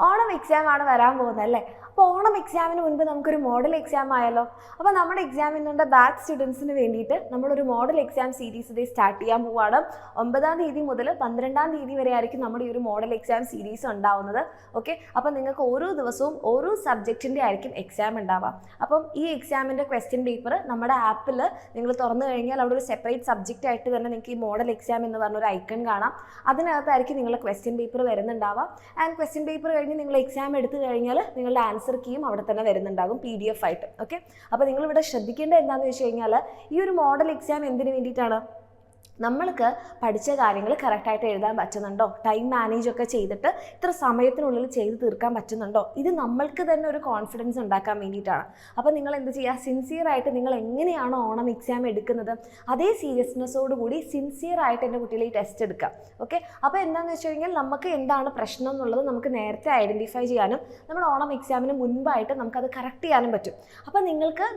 Onam exam ആണ് വരാൻ പോകുന്നത് അല്ലേ? അപ്പോൾ ഓണം എക്സാമിന് മുൻപ് നമുക്കൊരു മോഡൽ എക്സാം ആയല്ലോ. അപ്പോൾ നമ്മുടെ എക്സാമിനുള്ള ബാച്ച് സ്റ്റുഡൻസിന് വേണ്ടിയിട്ട് നമ്മളൊരു മോഡൽ എക്സാം സീരീസ് ഇതേ സ്റ്റാർട്ട് ചെയ്യാൻ പോവുകയാണ്. 9-ാം തീയതി മുതൽ 12-ാം തീയതി വരെ ആയിരിക്കും നമ്മുടെ ഈ ഒരു മോഡൽ എക്സാം സീരീസ് ഉണ്ടാവുന്നത്. ഓക്കെ, അപ്പോൾ നിങ്ങൾക്ക് ഓരോ ദിവസവും ഓരോ സബ്ജക്റ്റിൻ്റെ ആയിരിക്കും എക്സാം ഉണ്ടാവുക. അപ്പം ഈ എക്സാമിൻ്റെ ക്വസ്റ്റ്യൻ പേപ്പർ നമ്മുടെ ആപ്പിൽ നിങ്ങൾ തുറന്നു കഴിഞ്ഞാൽ അവിടെ ഒരു സെപ്പറേറ്റ് സബ്ജക്റ്റ് ആയിട്ട് തന്നെ നിങ്ങൾക്ക് ഈ മോഡൽ എക്സാം എന്ന് പറഞ്ഞൊരു ഐക്കൺ കാണാം. അതിനകത്തായിരിക്കും നിങ്ങളുടെ ക്വസ്റ്റ്യൻ പേപ്പർ വരുന്നുണ്ടാവുക. ആൻഡ് ക്വസ്റ്റ്യൻ പേപ്പർ കഴിഞ്ഞ് നിങ്ങൾ എക്സാം എടുത്തു കഴിഞ്ഞാൽ നിങ്ങളുടെ ആൻസർ കീയും അവിടെ തന്നെ വരുന്നുണ്ടാകും PDF ആയിട്ട്. ഓക്കെ, അപ്പോൾ നിങ്ങളിവിടെ ശ്രദ്ധിക്കേണ്ടത് എന്താണെന്ന് വെച്ച് കഴിഞ്ഞാൽ ഈ ഒരു മോഡൽ എക്സാം എന്തിനു വേണ്ടിയിട്ടാണ്? നമ്മൾക്ക് പഠിച്ച കാര്യങ്ങൾ കറക്റ്റായിട്ട് എഴുതാൻ പറ്റുന്നുണ്ടോ, ടൈം മാനേജ് ഒക്കെ ചെയ്തിട്ട് ഇത്ര സമയത്തിനുള്ളിൽ ചെയ്ത് തീർക്കാൻ പറ്റുന്നുണ്ടോ, ഇത് നമ്മൾക്ക് തന്നെ ഒരു കോൺഫിഡൻസ് ഉണ്ടാക്കാൻ വേണ്ടിയിട്ടാണ്. അപ്പോൾ നിങ്ങൾ എന്ത് ചെയ്യുക, സിൻസിയറായിട്ട് നിങ്ങൾ എങ്ങനെയാണോ ഓണം എക്സാം എടുക്കുന്നത് അതേ സീരിയസ്നെസ്സോട് കൂടി സിൻസിയറായിട്ട് എൻ്റെ കുട്ടികളെ ഈ ടെസ്റ്റ് എടുക്കുക. ഓക്കെ, അപ്പോൾ എന്താണെന്ന് വെച്ച് കഴിഞ്ഞാൽ നമുക്ക് എന്താണ് പ്രശ്നം എന്നുള്ളത് നമുക്ക് നേരത്തെ ഐഡൻറ്റിഫൈ ചെയ്യാനും നമ്മുടെ ഓണം എക്സാമിന് മുൻപായിട്ട് നമുക്കത് കറക്റ്റ് ചെയ്യാനും പറ്റും. അപ്പോൾ നിങ്ങൾക്ക്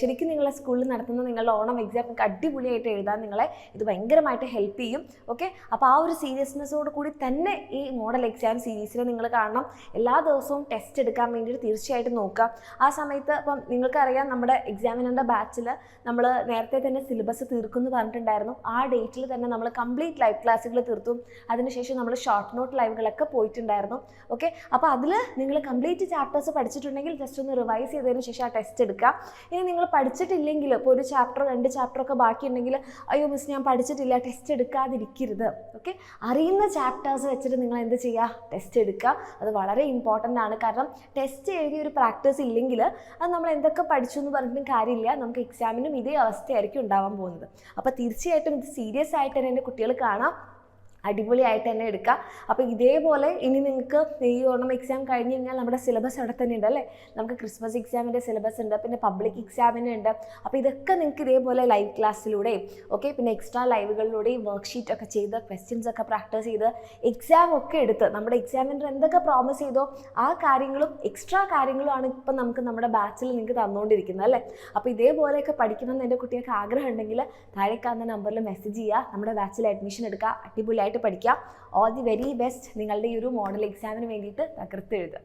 ശരിക്കും നിങ്ങളെ സ്കൂളിൽ നടത്തുന്ന നിങ്ങളുടെ ഓണം എക്സാം അടിപൊളിയായിട്ട് എഴുതാൻ നിങ്ങളെ ഇത് ഭയങ്കരമായിട്ട് ഹെൽപ്പ് ചെയ്യും. ഓക്കെ, അപ്പോൾ ആ ഒരു സീരിയസ്നെസ്സോട് കൂടി തന്നെ ഈ മോഡൽ എക്സാം സീരീസിൽ നിങ്ങൾ കാണണം. എല്ലാ ദിവസവും ടെസ്റ്റ് എടുക്കാൻ വേണ്ടിയിട്ട് തീർച്ചയായിട്ടും നോക്കുക. ആ സമയത്ത് ഇപ്പം നിങ്ങൾക്കറിയാം നമ്മുടെ എക്സാമിനറിൻ്റെ ബാച്ചിൽ നമ്മൾ നേരത്തെ തന്നെ സിലബസ് തീർക്കുമെന്ന് പറഞ്ഞിട്ടുണ്ടായിരുന്നു. ആ ഡേറ്റിൽ തന്നെ നമ്മൾ കംപ്ലീറ്റ് ലൈവ് ക്ലാസ്സുകൾ തീർത്തു. അതിനുശേഷം നമ്മൾ ഷോർട്ട് നോട്ട് ലൈവുകളൊക്കെ പോയിട്ടുണ്ടായിരുന്നു. ഓക്കെ, അപ്പോൾ അതിൽ നിങ്ങൾ കംപ്ലീറ്റ് ചാപ്റ്റേഴ്സ് പഠിച്ചിട്ടുണ്ടെങ്കിൽ ജസ്റ്റ് ഒന്ന് റിവൈസ് ചെയ്തതിന് ശേഷം ആ ടെസ്റ്റ് എടുക്കുക. ഇനി നിങ്ങൾ പഠിച്ചിട്ടില്ലെങ്കിൽ ഇപ്പോൾ ഒരു ചാപ്റ്റർ 2 ചാപ്റ്ററൊക്കെ ബാക്കിയുണ്ടെങ്കിൽ അയ്യോ മിസ് ഞാൻ പഠിച്ചിട്ടില്ല, ടെസ്റ്റ് എടുക്കാതിരിക്കരുത്. ഓക്കെ, അറിയുന്ന ചാപ്റ്റേഴ്സ് വെച്ചിട്ട് നിങ്ങൾ എന്ത് ചെയ്യുക, ടെസ്റ്റ് എടുക്കുക. അത് വളരെ ഇമ്പോർട്ടൻ്റ് ആണ്. കാരണം ടെസ്റ്റ് എഴുതിയ ഒരു പ്രാക്ടീസ് ഇല്ലെങ്കിൽ അത് നമ്മൾ എന്തൊക്കെ പഠിച്ചു എന്ന് പറഞ്ഞിട്ടും കാര്യമില്ല, നമുക്ക് എക്സാമിനും ഇതേ അവസ്ഥയായിരിക്കും ഉണ്ടാവാൻ പോകുന്നത്. അപ്പോൾ തീർച്ചയായിട്ടും ഇത് സീരിയസ് ആയിട്ട് തന്നെ എൻ്റെ കുട്ടികൾ കാണാം, അടിപൊളിയായിട്ട് തന്നെ എടുക്കുക. അപ്പോൾ ഇതേപോലെ ഇനി നിങ്ങൾക്ക് ഈ ഓണം എക്സാം കഴിഞ്ഞ് കഴിഞ്ഞാൽ നമ്മുടെ സിലബസ് അവിടെ തന്നെ ഉണ്ട് അല്ലേ? നമുക്ക് ക്രിസ്മസ് എക്സാമിൻ്റെ സിലബസ് ഉണ്ട്, പിന്നെ പബ്ലിക് എക്സാമിന് ഉണ്ട്. അപ്പോൾ ഇതൊക്കെ നിങ്ങൾക്ക് ഇതേപോലെ ലൈവ് ക്ലാസ്സിലൂടെയും ഓക്കെ, പിന്നെ എക്സ്ട്രാ ലൈവുകളിലൂടെയും വർക്ക്ഷീറ്റ് ഒക്കെ ചെയ്ത് ക്വസ്റ്റ്യൻസ് ഒക്കെ പ്രാക്ടീസ് ചെയ്ത് എക്സാം ഒക്കെ എടുത്ത് നമ്മുടെ എക്സാമിൻ്റെ എന്തൊക്കെ പ്രോമിസ് ചെയ്തോ ആ കാര്യങ്ങളും എക്സ്ട്രാ കാര്യങ്ങളുമാണ് ഇപ്പം നമുക്ക് നമ്മുടെ ബാച്ചിൽ നിങ്ങൾക്ക് തന്നുകൊണ്ടിരിക്കുന്നത് അല്ലേ? അപ്പോൾ ഇതേപോലെയൊക്കെ പഠിക്കണമെന്ന് എൻ്റെ കുട്ടികൾക്ക് ആഗ്രഹം ഉണ്ടെങ്കിൽ താഴെ കാണുന്ന നമ്പറിൽ മെസ്സേജ് ചെയ്യുക, നമ്മുടെ ബാച്ചിൽ അഡ്മിഷൻ എടുക്കുക, അടിപൊളിയായിട്ട് പഠിക്കുക. All the very best. നിങ്ങളുടെ ഈ ഒരു മോഡൽ എക്സാമിന് വേണ്ടിയിട്ട് തകർത്ത് എഴുതുക.